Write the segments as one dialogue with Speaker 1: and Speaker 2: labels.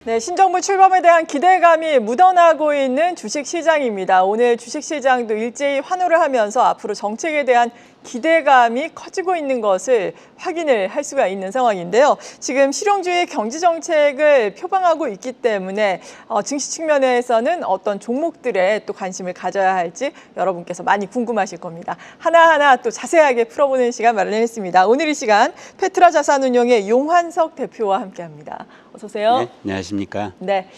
Speaker 1: 네, 신정부 출범에 대한 기대감이 묻어나고 있는 주식시장입니다. 오늘 주식시장도 일제히 환호를 하면서 앞으로 정책에 대한 기대감이 커지고 있는 것을 확인을 할 수가 있는 상황인데요. 지금 실용주의 경제정책을 표방하고 있기 때문에 증시 측면에서는 어떤 종목들에 또 관심을 가져야 할지 여러분께서 많이 궁금하실 겁니다. 하나하나 또 자세하게 풀어보는 시간 마련했습니다. 오늘 이 시간 페트라 자산운용의 용환석 대표와 함께합니다. 어서 오세요.
Speaker 2: 네, 안녕하십니까.
Speaker 1: 네.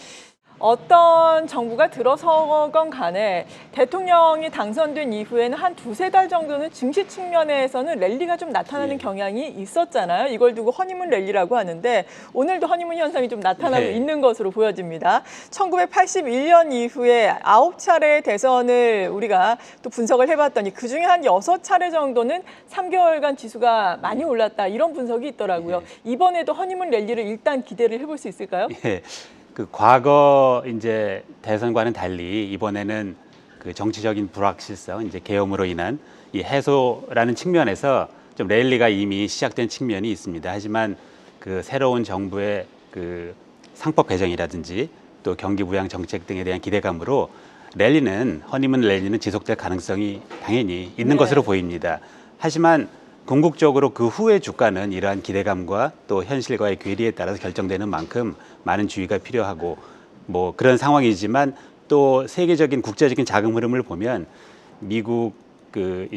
Speaker 1: 어떤 정부가 들어서건 간에 대통령이 당선된 이후에는 한 두세 달 정도는 증시 측면에서는 랠리가 좀 나타나는 경향이 있었잖아요. 이걸 두고 허니문 랠리라고 하는데 오늘도 허니문 현상이 좀 나타나고 있는 것으로 보여집니다. 1981년 이후에 9차례의 대선을 우리가 또 분석을 해봤더니 그중에 한 6차례 정도는 3개월간 지수가 많이 올랐다. 이런 분석이 있더라고요. 이번에도 허니문 랠리를 일단 기대를 해볼 수 있을까요?
Speaker 2: 그 과거 이제 대선과는 달리 이번에는 그 정치적인 불확실성, 이제 계엄으로 인한 이 해소라는 측면에서 좀 랠리가 이미 시작된 측면이 있습니다. 하지만 그 새로운 정부의 그 상법 개정이라든지 또 경기 부양 정책 등에 대한 기대감으로 허니문 랠리는 지속될 가능성이 당연히 있는 것으로 보입니다. 하지만 궁극적으로 그 후의 주가는 이러한 기대감과 또 현실과의 괴리에 따라서 결정되는 만큼 많은 주의가 필요하고 뭐 그런 상황이지만 또 세계적인 국제적인 자금 흐름을 보면 미국의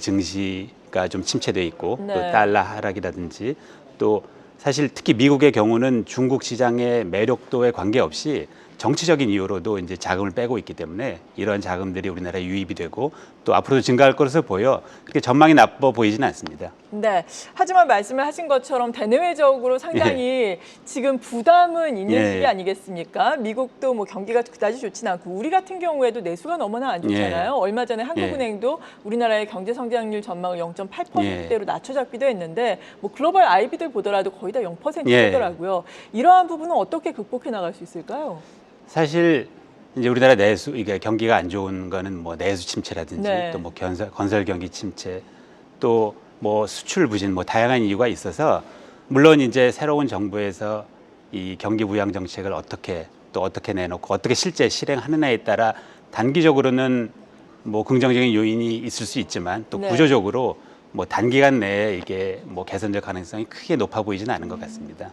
Speaker 2: 증시가 좀 침체돼 있고 또 달러 하락이라든지 또 사실 특히 미국의 경우는 중국 시장의 매력도에 관계없이 정치적인 이유로도 이제 자금을 빼고 있기 때문에 이런 자금들이 우리나라에 유입이 되고 또 앞으로도 증가할 것으로 보여 그렇게 전망이 나빠 보이지는 않습니다.
Speaker 1: 네. 하지만 말씀을 하신 것처럼 대내외적으로 상당히 지금 부담은 있는 시기 아니겠습니까? 미국도 뭐 경기가 그다지 좋지는 않고 우리 같은 경우에도 내수가 너무나 안 좋잖아요. 얼마 전에 한국은행도 우리나라의 경제 성장률 전망을 0.8%대로 낮춰잡기도 했는데 뭐 글로벌 IB들 보더라도 거의 다 0%대더라고요. 이러한 부분은 어떻게 극복해 나갈 수 있을까요?
Speaker 2: 사실 이제 우리나라 내수 이게 경기가 안 좋은 거는 뭐 내수 침체라든지 또 뭐 건설 경기 침체 또 뭐 수출 부진 뭐 다양한 이유가 있어서 물론 이제 새로운 정부에서 이 경기 부양 정책을 어떻게 내놓고 어떻게 실제 실행하느냐에 따라 단기적으로는 뭐 긍정적인 요인이 있을 수 있지만 또 구조적으로 뭐 단기간 내에 이게 뭐 개선될 가능성이 크게 높아 보이지는 않은 것 같습니다.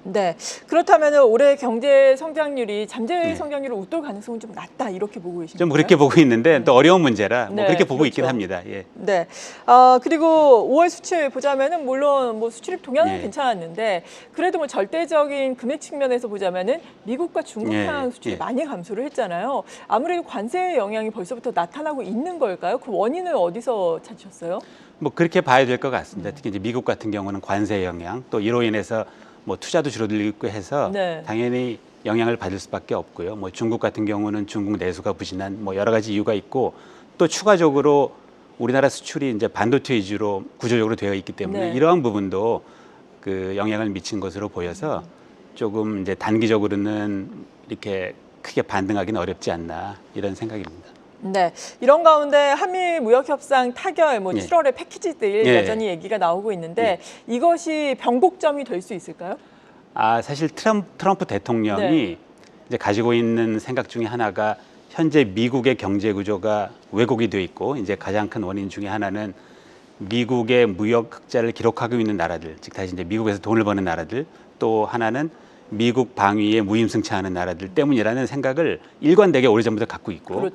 Speaker 1: 네, 그렇다면 올해 경제 성장률이 잠재 성장률을 웃돌 가능성은 좀 낮다 이렇게 보고 계신가요?
Speaker 2: 좀 그렇게 보고 있는데 또 어려운 문제라 뭐 그렇게 보고 있긴 합니다.
Speaker 1: 네, 그리고 5월 수출 보자면은 물론 뭐 수출입 동향은 괜찮았는데 그래도 뭐 절대적인 금액 측면에서 보자면은 미국과 중국 향 수출이 많이 감소를 했잖아요. 아무래도 관세의 영향이 벌써부터 나타나고 있는 걸까요? 그 원인을 어디서 찾으셨어요?
Speaker 2: 뭐 그렇게 봐야 될 것 같습니다. 특히 이제 미국 같은 경우는 관세 영향 또 이로 인해서 뭐 투자도 줄어들고 해서 당연히 영향을 받을 수밖에 없고요. 뭐 중국 같은 경우는 중국 내수가 부진한 뭐 여러 가지 이유가 있고 또 추가적으로 우리나라 수출이 이제 반도체 위주로 구조적으로 되어 있기 때문에 이러한 부분도 그 영향을 미친 것으로 보여서 조금 이제 단기적으로는 이렇게 크게 반등하기는 어렵지 않나 이런 생각입니다.
Speaker 1: 네, 이런 가운데 한미 무역 협상 타결, 뭐 7월에 패키지들 여전히 얘기가 나오고 있는데 이것이 변곡점이 될 수 있을까요?
Speaker 2: 사실 트럼프 대통령이 이제 가지고 있는 생각 중에 하나가 현재 미국의 경제 구조가 왜곡이 돼 있고 이제 가장 큰 원인 중에 하나는 미국의 무역 흑자를 기록하고 있는 나라들, 즉 다시 이제 미국에서 돈을 버는 나라들, 또 하나는 미국 방위에 무임승차하는 나라들 때문이라는 생각을 일관되게 오래전부터 갖고 있고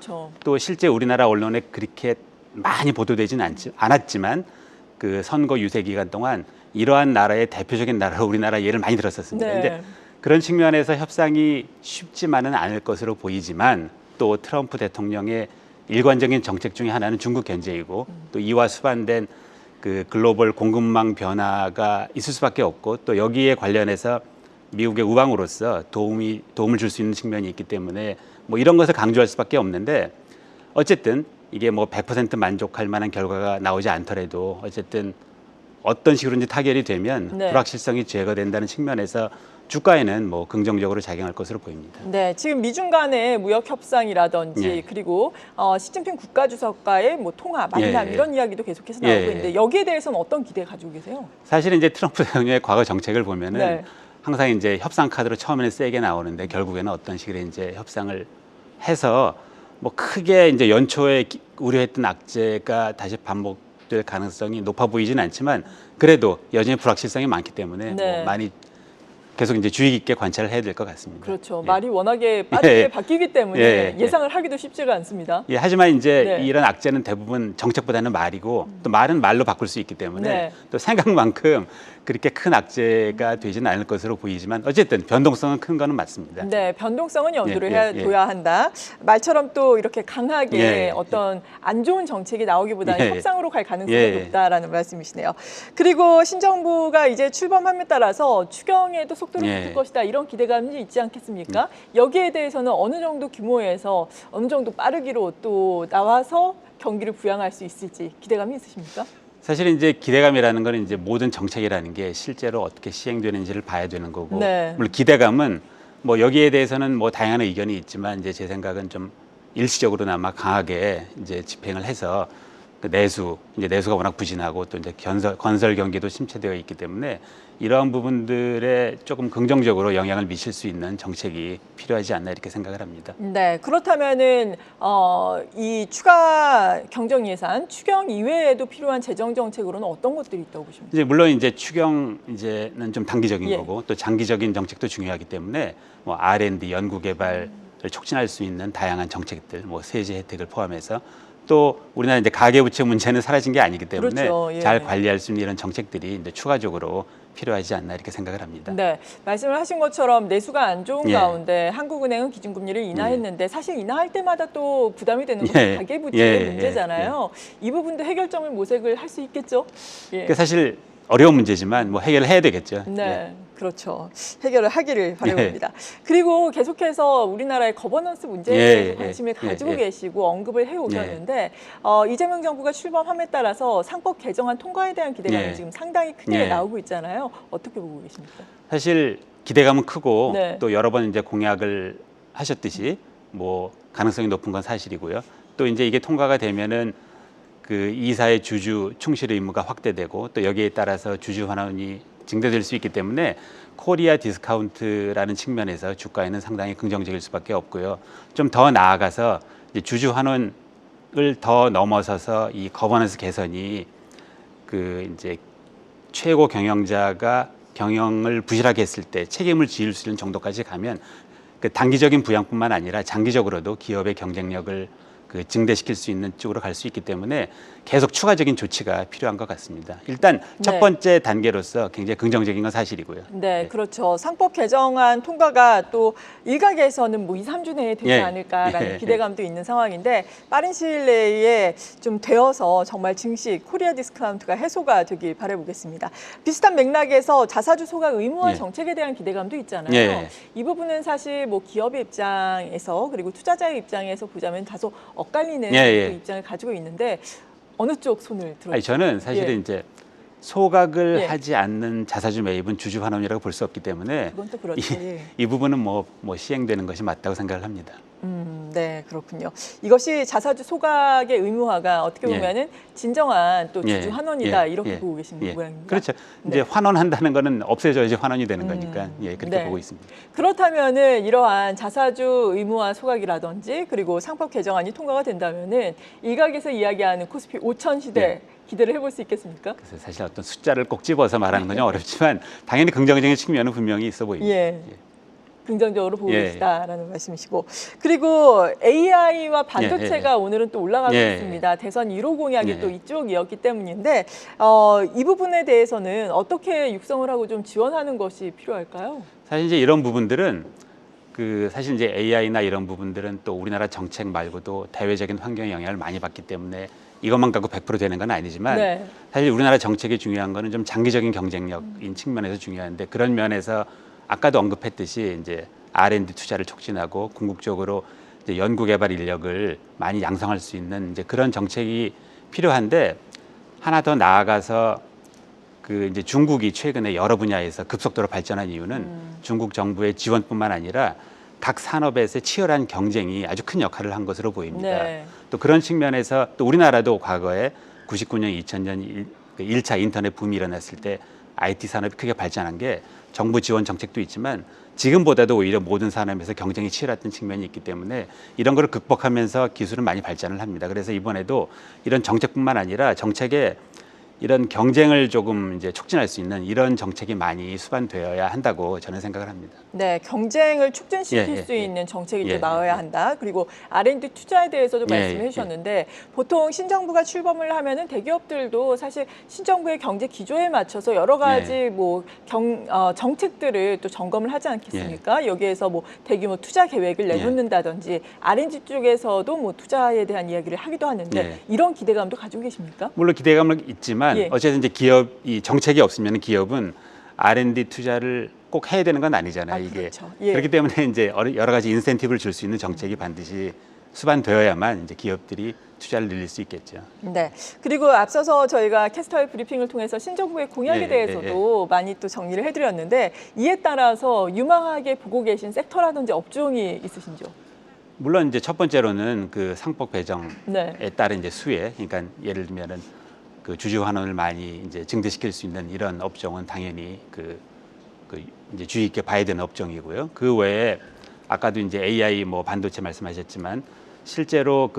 Speaker 2: 또 실제 우리나라 언론에 그렇게 많이 보도되지는 않았지만 그 선거 유세 기간 동안 이러한 나라의 대표적인 나라로 우리나라 예를 많이 들었었습니다. 그런데 그런 측면에서 협상이 쉽지만은 않을 것으로 보이지만 또 트럼프 대통령의 일관적인 정책 중에 하나는 중국 견제이고 또 이와 수반된 그 글로벌 공급망 변화가 있을 수밖에 없고 또 여기에 관련해서 미국의 우방으로서 도움을 줄 수 있는 측면이 있기 때문에 뭐 이런 것을 강조할 수밖에 없는데 어쨌든 이게 뭐 100% 만족할 만한 결과가 나오지 않더라도 어쨌든 어떤 식으로든지 타결이 되면 불확실성이 제거된다는 측면에서 주가에는 뭐 긍정적으로 작용할 것으로 보입니다.
Speaker 1: 네, 지금 미중 간의 무역 협상이라든지 그리고 시진핑 국가주석과의 뭐 통화, 만남 이런 이야기도 계속해서 나오고 있는데 여기에 대해서는 어떤 기대 가지고 계세요?
Speaker 2: 사실은 이제 트럼프 대통령의 과거 정책을 보면은 항상 이제 협상 카드로 처음에는 세게 나오는데 결국에는 어떤 식으로 이제 협상을 해서 뭐 크게 이제 연초에 우려했던 악재가 다시 반복될 가능성이 높아 보이진 않지만 그래도 여전히 불확실성이 많기 때문에
Speaker 1: 네.
Speaker 2: 뭐 많이 계속 이제 주의 깊게 관찰을 해야 될 것 같습니다.
Speaker 1: 그렇죠.
Speaker 2: 예.
Speaker 1: 말이 워낙에 빠르게
Speaker 2: 예.
Speaker 1: 바뀌기 때문에
Speaker 2: 예.
Speaker 1: 예상을 하기도 쉽지가 않습니다.
Speaker 2: 예, 하지만 이제
Speaker 1: 네.
Speaker 2: 이런 악재는 대부분 정책보다는 말이고 또 말은 말로 바꿀 수 있기 때문에
Speaker 1: 네.
Speaker 2: 또 생각만큼 그렇게 큰 악재가 되지는 않을 것으로 보이지만 어쨌든 변동성은 큰 거는 맞습니다.
Speaker 1: 네, 변동성은 염두를
Speaker 2: 예, 예.
Speaker 1: 둬야 한다. 말처럼 또 이렇게 강하게
Speaker 2: 예,
Speaker 1: 어떤 안 좋은 정책이 나오기보다는
Speaker 2: 예,
Speaker 1: 협상으로 갈 가능성이
Speaker 2: 예.
Speaker 1: 높다라는 말씀이시네요. 그리고 신정부가 이제 출범함에 따라서 추경에도 속도를
Speaker 2: 예.
Speaker 1: 붙일 것이다 이런 기대감이 있지 않겠습니까? 여기에 대해서는 어느 정도 규모에서 어느 정도 빠르기로 또 나와서 경기를 부양할 수 있을지 기대감이 있으십니까?
Speaker 2: 사실 이제 기대감이라는 건 이제 모든 정책이라는 게 실제로 어떻게 시행되는지를 봐야 되는 거고
Speaker 1: 네.
Speaker 2: 물론 기대감은 뭐 여기에 대해서는 뭐 다양한 의견이 있지만 이제 제 생각은 좀 일시적으로나마 강하게 이제 집행을 해서 그 내수가 워낙 부진하고 또 이제 건설 경기도 침체되어 있기 때문에 이러한 부분들에 조금 긍정적으로 영향을 미칠 수 있는 정책이 필요하지 않나 이렇게 생각을 합니다.
Speaker 1: 네, 그렇다면은 이 추가 경정 예산, 추경 이외에도 필요한 재정 정책으로는 어떤 것들이 있다고 보십니까?
Speaker 2: 이제 물론 이제 추경 이제는 좀 단기적인
Speaker 1: 예.
Speaker 2: 거고 또 장기적인 정책도 중요하기 때문에 뭐 R&D 연구 개발을 촉진할 수 있는 다양한 정책들, 뭐 세제 혜택을 포함해서 또 우리나라 이제 가계부채 문제는 사라진 게 아니기 때문에
Speaker 1: 그렇죠. 예.
Speaker 2: 잘 관리할 수 있는 이런 정책들이 이제 추가적으로 필요하지 않나 이렇게 생각을 합니다.
Speaker 1: 네, 말씀을 하신 것처럼 내수가 안 좋은
Speaker 2: 예.
Speaker 1: 가운데 한국은행은 기준금리를 인하했는데 사실 인하할 때마다 또 부담이 되는 건
Speaker 2: 예.
Speaker 1: 가계부채의
Speaker 2: 예.
Speaker 1: 문제잖아요. 이 부분도 해결점을 모색을 할 수 있겠죠? 예.
Speaker 2: 그 사실 어려운 문제지만 뭐 해결을 해야 되겠죠.
Speaker 1: 네,
Speaker 2: 예.
Speaker 1: 그렇죠. 해결을 하기를 바라봅니다.
Speaker 2: 예.
Speaker 1: 그리고 계속해서 우리나라의 거버넌스 문제에
Speaker 2: 예,
Speaker 1: 대해서
Speaker 2: 예,
Speaker 1: 관심을
Speaker 2: 예,
Speaker 1: 가지고
Speaker 2: 예.
Speaker 1: 계시고 언급을 해오셨는데 이재명 정부가 출범함에 따라서 상법 개정안 통과에 대한 기대감이
Speaker 2: 예.
Speaker 1: 지금 상당히 크게
Speaker 2: 예.
Speaker 1: 나오고 있잖아요. 어떻게 보고 계십니까?
Speaker 2: 사실 기대감은 크고
Speaker 1: 네.
Speaker 2: 또 여러 번 이제 공약을 하셨듯이 뭐 가능성이 높은 건 사실이고요. 또 이제 이게 통과가 되면은 그 이사의 주주 충실 의무가 확대되고 또 여기에 따라서 주주 환원이 증대될 수 있기 때문에 코리아 디스카운트라는 측면에서 주가에는 상당히 긍정적일 수밖에 없고요. 좀 더 나아가서 이제 주주 환원을 더 넘어서서 이 거버넌스 개선이 그 이제 최고 경영자가 경영을 부실하게 했을 때 책임을 지을 수 있는 정도까지 가면 그 단기적인 부양뿐만 아니라 장기적으로도 기업의 경쟁력을 그 증대시킬 수 있는 쪽으로 갈 수 있기 때문에 계속 추가적인 조치가 필요한 것 같습니다. 일단 첫
Speaker 1: 네.
Speaker 2: 번째 단계로서 굉장히 긍정적인 건 사실이고요.
Speaker 1: 네, 그렇죠. 상법 개정안 통과가 또 일각에서는 뭐 2, 3주 내에 되지
Speaker 2: 예.
Speaker 1: 않을까라는
Speaker 2: 예.
Speaker 1: 기대감도 있는 상황인데 빠른 시일 내에 좀 되어서 정말 증시 코리아 디스카운트가 해소가 되길 바라보겠습니다. 비슷한 맥락에서 자사주 소각 의무화
Speaker 2: 예.
Speaker 1: 정책에 대한 기대감도 있잖아요.
Speaker 2: 예.
Speaker 1: 이 부분은 사실 뭐 기업의 입장에서 그리고 투자자의 입장에서 보자면 다소 엇갈리는
Speaker 2: 예.
Speaker 1: 그 입장을 가지고 있는데 어느 쪽 손을 들어?
Speaker 2: 아니, 저는 사실은
Speaker 1: 예.
Speaker 2: 이제 소각을
Speaker 1: 예.
Speaker 2: 하지 않는 자사주 매입은 주주 환원이라고 볼 수 없기 때문에
Speaker 1: 그건 또 그렇죠. 예.
Speaker 2: 이 부분은 뭐 시행되는 것이 맞다고 생각을 합니다.
Speaker 1: 네, 그렇군요. 이것이 자사주 소각의 의무화가 어떻게
Speaker 2: 예.
Speaker 1: 보면은 진정한 또 주주
Speaker 2: 예.
Speaker 1: 환원이다
Speaker 2: 예.
Speaker 1: 이렇게
Speaker 2: 예.
Speaker 1: 보고 계시는
Speaker 2: 예.
Speaker 1: 모양입니다.
Speaker 2: 그렇죠.
Speaker 1: 네.
Speaker 2: 이제 환원한다는 거는 없애줘야지 환원이 되는 거니까 그렇게
Speaker 1: 네.
Speaker 2: 보고 있습니다.
Speaker 1: 그렇다면은 이러한 자사주 의무화 소각이라든지 그리고 상법 개정안이 통과가 된다면은 일각에서 이야기하는 코스피 5천 시대
Speaker 2: 예.
Speaker 1: 기대를 해볼 수 있겠습니까?
Speaker 2: 그래서 사실 어떤 숫자를 꼭 집어서 말하는 건 좀 어렵지만 당연히 긍정적인 측면은 분명히 있어 보입니다.
Speaker 1: 예. 긍정적으로 보고
Speaker 2: 예.
Speaker 1: 계시다라는 말씀이시고 그리고 AI와 반도체가
Speaker 2: 예.
Speaker 1: 오늘은 또 올라가고
Speaker 2: 예.
Speaker 1: 있습니다. 대선 1호 공약이
Speaker 2: 예.
Speaker 1: 또 이쪽이었기 때문인데 이 부분에 대해서는 어떻게 육성을 하고 좀 지원하는 것이 필요할까요?
Speaker 2: 사실 이제 이런 부분들은 그 사실 이제 AI나 이런 부분들은 또 우리나라 정책 말고도 대외적인 환경에 영향을 많이 받기 때문에 이것만 갖고 100% 되는 건 아니지만
Speaker 1: 네.
Speaker 2: 사실 우리나라 정책이 중요한 거는 좀 장기적인 경쟁력인 측면에서 중요한데 그런 면에서 아까도 언급했듯이 이제 R&D 투자를 촉진하고 궁극적으로 이제 연구개발 인력을 많이 양성할 수 있는 이제 그런 정책이 필요한데 하나 더 나아가서 그 이제 중국이 최근에 여러 분야에서 급속도로 발전한 이유는 중국 정부의 지원뿐만 아니라 각 산업에서의 치열한 경쟁이 아주 큰 역할을 한 것으로 보입니다.
Speaker 1: 네.
Speaker 2: 또 그런 측면에서 또 우리나라도 과거에 99년, 2000년 1차 인터넷 붐이 일어났을 때 IT 산업이 크게 발전한 게 정부 지원 정책도 있지만 지금보다도 오히려 모든 산업에서 경쟁이 치열했던 측면이 있기 때문에 이런 거를 극복하면서 기술은 많이 발전을 합니다. 그래서 이번에도 이런 정책뿐만 아니라 정책에 이런 경쟁을 조금 이제 촉진할 수 있는 이런 정책이 많이 수반되어야 한다고 저는 생각을 합니다.
Speaker 1: 네, 경쟁을 촉진시킬
Speaker 2: 예, 예,
Speaker 1: 수 있는 정책이
Speaker 2: 예,
Speaker 1: 또 나와야
Speaker 2: 예.
Speaker 1: 한다. 그리고 R&D 투자에 대해서도
Speaker 2: 예,
Speaker 1: 말씀해
Speaker 2: 예.
Speaker 1: 주셨는데 보통 신정부가 출범을 하면은 대기업들도 사실 신정부의 경제 기조에 맞춰서 여러 가지
Speaker 2: 예.
Speaker 1: 뭐 정책들을 또 점검을 하지 않겠습니까? 여기에서 뭐 대규모 투자 계획을 내놓는다든지 R&D 쪽에서도 뭐 투자에 대한 이야기를 하기도 하는데
Speaker 2: 예.
Speaker 1: 이런 기대감도 가지고 계십니까?
Speaker 2: 물론 기대감은 있지만
Speaker 1: 예.
Speaker 2: 어쨌든 이제 기업이 정책이 없으면 기업은 R&D 투자를 꼭 해야 되는 건 아니잖아요. 이게
Speaker 1: 그렇죠. 예.
Speaker 2: 그렇기 때문에 이제 여러 가지 인센티브를 줄 수 있는 정책이 반드시 수반되어야만 이제 기업들이 투자를 늘릴 수 있겠죠.
Speaker 1: 네. 그리고 앞서서 저희가 캐스터의 브리핑을 통해서 신정부의 공약에
Speaker 2: 예,
Speaker 1: 대해서도 많이 또 정리를 해드렸는데 이에 따라서 유망하게 보고 계신 섹터라든지 업종이 있으신지요?
Speaker 2: 물론 이제 첫 번째로는 그 상법 배정에
Speaker 1: 네.
Speaker 2: 따른 이제 수혜, 그러니까 예를 들면은 그 주주 환원을 많이 이제 증대시킬 수 있는 이런 업종은 당연히 그 이제 주의 있게 봐야 되는 업종이고요. 그 외에 아까도 이제 AI 뭐 반도체 말씀하셨지만 실제로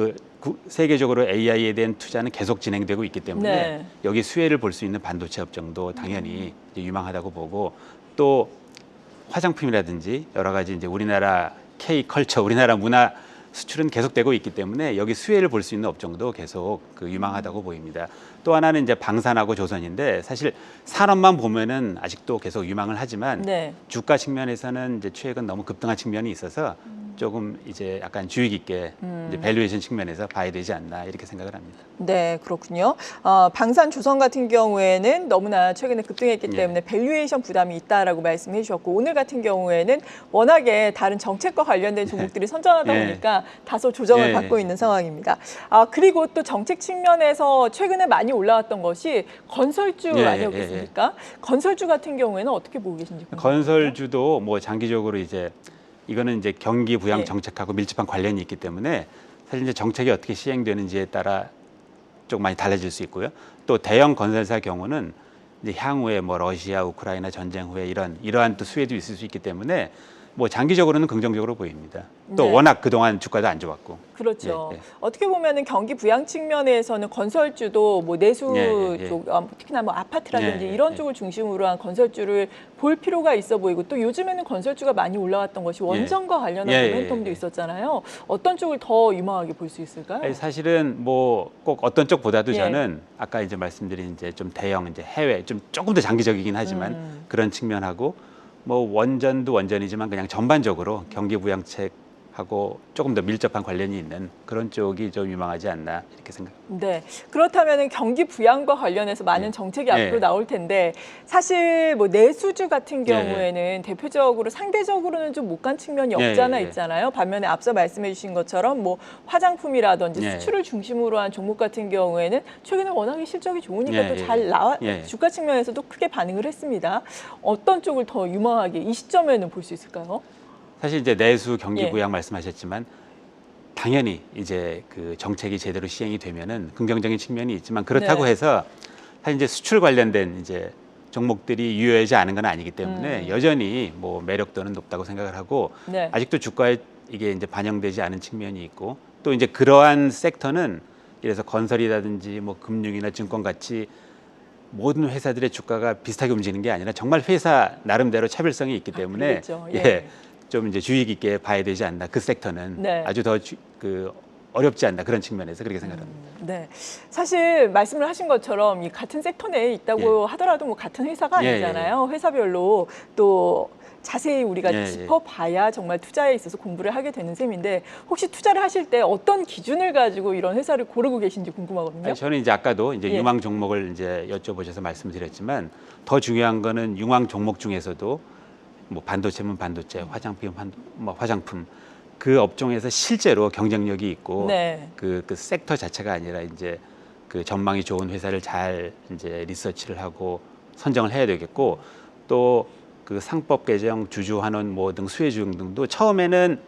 Speaker 2: 세계적으로 AI에 대한 투자는 계속 진행되고 있기 때문에
Speaker 1: 네.
Speaker 2: 여기 수혜를 볼 수 있는 반도체 업종도 당연히 이제 유망하다고 보고 또 화장품이라든지 여러 가지 이제 우리나라 K컬처, 우리나라 문화 수출은 계속되고 있기 때문에 여기 수혜를 볼 수 있는 업종도 계속 유망하다고 보입니다. 또 하나는 이제 방산하고 조선인데 사실 산업만 보면은 아직도 계속 유망을 하지만
Speaker 1: 네.
Speaker 2: 주가 측면에서는 이제 최근 너무 급등한 측면이 있어서 조금 이제 약간 주의 깊게 이제 밸류에이션 측면에서 봐야 되지 않나 이렇게 생각을 합니다.
Speaker 1: 네, 그렇군요. 방산 조선 같은 경우에는 너무나 최근에 급등했기
Speaker 2: 예.
Speaker 1: 때문에 밸류에이션 부담이 있다라고 말씀해 주셨고 오늘 같은 경우에는 워낙에 다른 정책과 관련된 종목들이 선전하다
Speaker 2: 예.
Speaker 1: 보니까 다소 조정을
Speaker 2: 예.
Speaker 1: 받고 있는 상황입니다. 그리고 또 정책 측면에서 최근에 많이 올라왔던 것이 건설주
Speaker 2: 예,
Speaker 1: 아니었겠습니까? 건설주 같은 경우에는 어떻게 보고 계신지 궁금합니다.
Speaker 2: 건설주도 뭐 장기적으로 이제 이거는 이제 경기 부양
Speaker 1: 예.
Speaker 2: 정책하고 밀접한 관련이 있기 때문에 사실 이제 정책이 어떻게 시행되는지에 따라 좀 많이 달라질 수 있고요. 또 대형 건설사 경우는 이제 향후에 뭐 러시아, 우크라이나 전쟁 후에 이러한 또 수혜도 있을 수 있기 때문에 뭐 장기적으로는 긍정적으로 보입니다. 또
Speaker 1: 네.
Speaker 2: 워낙 그동안 주가도 안 좋았고.
Speaker 1: 그렇죠.
Speaker 2: 예, 예.
Speaker 1: 어떻게 보면은 경기 부양 측면에서는 건설주도 뭐 내수
Speaker 2: 예.
Speaker 1: 쪽, 특히나 뭐 아파트라든지
Speaker 2: 예, 예,
Speaker 1: 이런
Speaker 2: 예.
Speaker 1: 쪽을 중심으로 한 건설주를 볼 필요가 있어 보이고 또 요즘에는 건설주가 많이 올라왔던 것이 원전과 관련한
Speaker 2: 예,
Speaker 1: 모멘텀도
Speaker 2: 예.
Speaker 1: 있었잖아요. 어떤 쪽을 더 유망하게 볼 수 있을까요?
Speaker 2: 아니, 사실은 뭐 꼭 어떤 쪽보다도
Speaker 1: 예.
Speaker 2: 저는 아까 이제 말씀드린 이제 좀 대형 이제 해외 좀 조금 더 장기적이긴 하지만 그런 측면하고 뭐 원전도 원전이지만 그냥 전반적으로 경기 부양책하고 조금 더 밀접한 관련이 있는 그런 쪽이 좀 유망하지 않나 이렇게 생각합니다.
Speaker 1: 네. 그렇다면은 경기 부양과 관련해서 많은 정책이 앞으로
Speaker 2: 예.
Speaker 1: 나올 텐데 사실 뭐 내수주 같은
Speaker 2: 예.
Speaker 1: 경우에는 대표적으로 상대적으로는 좀 못 간 측면이
Speaker 2: 예,
Speaker 1: 없잖아
Speaker 2: 예.
Speaker 1: 있잖아요. 반면에 앞서 말씀해 주신 것처럼 뭐 화장품이라든지
Speaker 2: 예.
Speaker 1: 수출을 중심으로 한 종목 같은 경우에는 최근에 워낙에 실적이 좋으니까
Speaker 2: 예,
Speaker 1: 또
Speaker 2: 예.
Speaker 1: 잘 나와
Speaker 2: 예.
Speaker 1: 주가 측면에서도 크게 반응을 했습니다. 어떤 쪽을 더 유망하게 이 시점에는 볼 수 있을까요?
Speaker 2: 사실 이제 내수 경기
Speaker 1: 예.
Speaker 2: 부양 말씀하셨지만 당연히 이제 그 정책이 제대로 시행이 되면은 긍정적인 측면이 있지만 그렇다고
Speaker 1: 네.
Speaker 2: 해서 사실 이제 수출 관련된 이제 종목들이 유효하지 않은 건 아니기 때문에 여전히 뭐 매력도는 높다고 생각을 하고
Speaker 1: 네.
Speaker 2: 아직도 주가에 이게 이제 반영되지 않은 측면이 있고 또 이제 그러한 섹터는 이래서 건설이라든지 뭐 금융이나 증권 같이 모든 회사들의 주가가 비슷하게 움직이는 게 아니라 정말 회사 나름대로 차별성이 있기 때문에
Speaker 1: 그러겠죠. 예.
Speaker 2: 예, 좀 이제 주의 깊게 봐야 되지 않나 그 섹터는
Speaker 1: 네.
Speaker 2: 아주 더 어렵지 않나 그런 측면에서 그렇게 생각합니다.
Speaker 1: 네, 사실 말씀을 하신 것처럼 이 같은 섹터 내에 있다고 하더라도 뭐 같은 회사가
Speaker 2: 예,
Speaker 1: 아니잖아요. 회사별로 또 자세히 우리가
Speaker 2: 예,
Speaker 1: 짚어봐야 정말 투자에 있어서 공부를 하게 되는 셈인데 혹시 투자를 하실 때 어떤 기준을 가지고 이런 회사를 고르고 계신지 궁금하거든요.
Speaker 2: 아니, 저는 이제 아까도 이제
Speaker 1: 예.
Speaker 2: 유망 종목을 이제 여쭤보셔서 말씀드렸지만 더 중요한 거는 유망 종목 중에서도 뭐 반도체면 반도체, 화장품이면 뭐 화장품 그 업종에서 실제로 경쟁력이 있고
Speaker 1: 네.
Speaker 2: 그 섹터 자체가 아니라 이제 그 전망이 좋은 회사를 잘 이제 리서치를 하고 선정을 해야 되겠고 또 그 상법 개정, 주주 환원 뭐 등 수혜주 등도 처음에는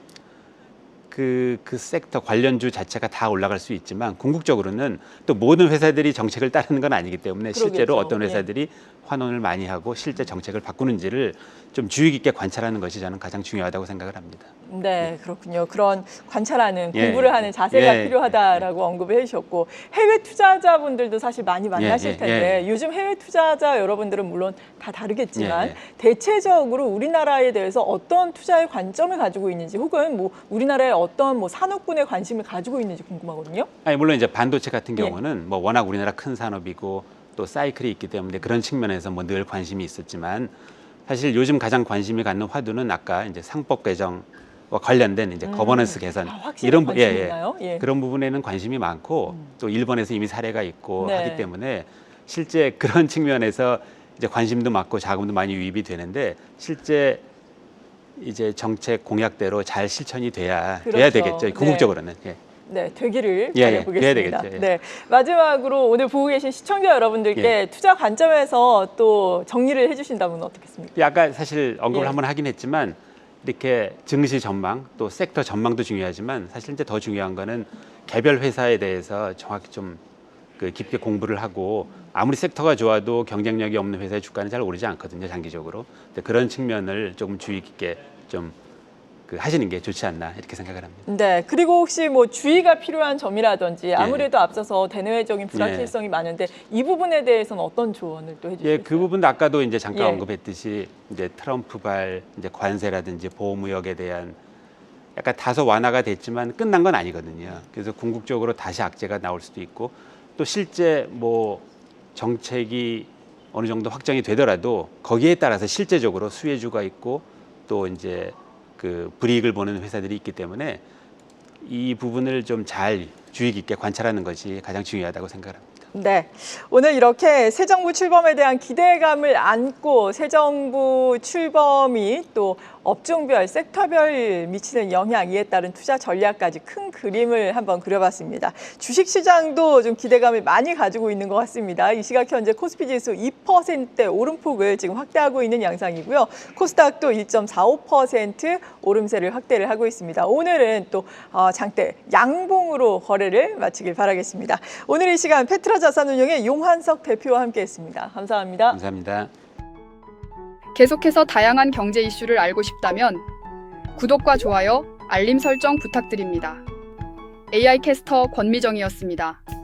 Speaker 2: 그 섹터 관련주 자체가 다 올라갈 수 있지만 궁극적으로는 또 모든 회사들이 정책을 따르는 건 아니기 때문에 실제로
Speaker 1: 그러겠죠.
Speaker 2: 어떤 회사들이 환원을 많이 하고 실제 정책을 바꾸는지를 좀 주의 깊게 관찰하는 것이 저는 가장 중요하다고 생각을 합니다.
Speaker 1: 네, 그렇군요. 그런 관찰하는
Speaker 2: 예,
Speaker 1: 공부를 하는 자세가
Speaker 2: 예,
Speaker 1: 필요하다라고 언급을 해주셨고 해외 투자자분들도 사실 많이 만나실
Speaker 2: 예,
Speaker 1: 텐데 요즘 해외 투자자 여러분들은 물론 다 다르겠지만
Speaker 2: 예, 예.
Speaker 1: 대체적으로 우리나라에 대해서 어떤 투자의 관점을 가지고 있는지 혹은 뭐 우리나라의 어떤 뭐 산업군에 관심을 가지고 있는지 궁금하거든요.
Speaker 2: 아니, 물론 이제 반도체 같은
Speaker 1: 예.
Speaker 2: 경우는 뭐 워낙 우리나라 큰 산업이고 또 사이클이 있기 때문에 그런 측면에서 뭐 늘 관심이 있었지만 사실 요즘 가장 관심이 갖는 화두는 아까 이제 상법 개정과 관련된 이제 거버넌스 개선
Speaker 1: 확실히
Speaker 2: 이런
Speaker 1: 관심이 있나요? 예.
Speaker 2: 그런 부분에는 관심이 많고 또 일본에서 이미 사례가 있고
Speaker 1: 네.
Speaker 2: 하기 때문에 실제 그런 측면에서 이제 관심도 많고 자금도 많이 유입이 되는데 실제 이제 정책 공약대로 잘 실천이 돼야
Speaker 1: 그렇죠.
Speaker 2: 되겠죠. 궁극적으로는. 예.
Speaker 1: 네, 되기를
Speaker 2: 예, 예,
Speaker 1: 바라보겠습니다.
Speaker 2: 돼야 되겠죠, 예.
Speaker 1: 네, 마지막으로 오늘 보고 계신 시청자 여러분들께
Speaker 2: 예.
Speaker 1: 투자 관점에서 또 정리를 해주신다면 어떻겠습니까?
Speaker 2: 아까 사실 언급을
Speaker 1: 예.
Speaker 2: 한번 하긴 했지만 이렇게 증시 전망 또 섹터 전망도 중요하지만 사실 이제 더 중요한 거는 개별 회사에 대해서 정확히 좀 그 깊게 공부를 하고 아무리 섹터가 좋아도 경쟁력이 없는 회사의 주가는 잘 오르지 않거든요, 장기적으로. 근데 그런 측면을 조금 주의 깊게 좀 하시는 게 좋지 않나 이렇게 생각을 합니다.
Speaker 1: 네, 그리고 혹시 뭐 주의가 필요한 점이라든지 아무래도 앞서서 대내외적인 불확실성이 많은데 이 부분에 대해서는 어떤 조언을 또 해주시겠어요?
Speaker 2: 예, 그 부분도 아까도 이제 잠깐
Speaker 1: 예.
Speaker 2: 언급했듯이 이제 트럼프발 이제 관세라든지 보호무역에 대한 약간 다소 완화가 됐지만 끝난 건 아니거든요. 그래서 궁극적으로 다시 악재가 나올 수도 있고 또 실제 뭐 정책이 어느 정도 확정이 되더라도 거기에 따라서 실제적으로 수혜주가 있고 또 이제 그 불이익을 보는 회사들이 있기 때문에 이 부분을 좀 잘 주의 깊게 관찰하는 것이 가장 중요하다고 생각합니다.
Speaker 1: 네, 오늘 이렇게 새 정부 출범에 대한 기대감을 안고 새 정부 출범이 또 업종별, 섹터별 미치는 영향, 이에 따른 투자 전략까지 큰 그림을 한번 그려봤습니다. 주식시장도 좀 기대감을 많이 가지고 있는 것 같습니다. 이 시각 현재 코스피 지수 2%대 오름폭을 지금 확대하고 있는 양상이고요. 코스닥도 1.45% 오름세를 확대를 하고 있습니다. 오늘은 또 장대 양봉으로 거래를 마치길 바라겠습니다. 오늘 이 시간 페트라 자산운용의 용환석 대표와 함께했습니다. 감사합니다.
Speaker 2: 감사합니다.
Speaker 3: 계속해서 다양한 경제 이슈를 알고 싶다면 구독과 좋아요, 알림 설정 부탁드립니다. AI 캐스터 권미정이었습니다.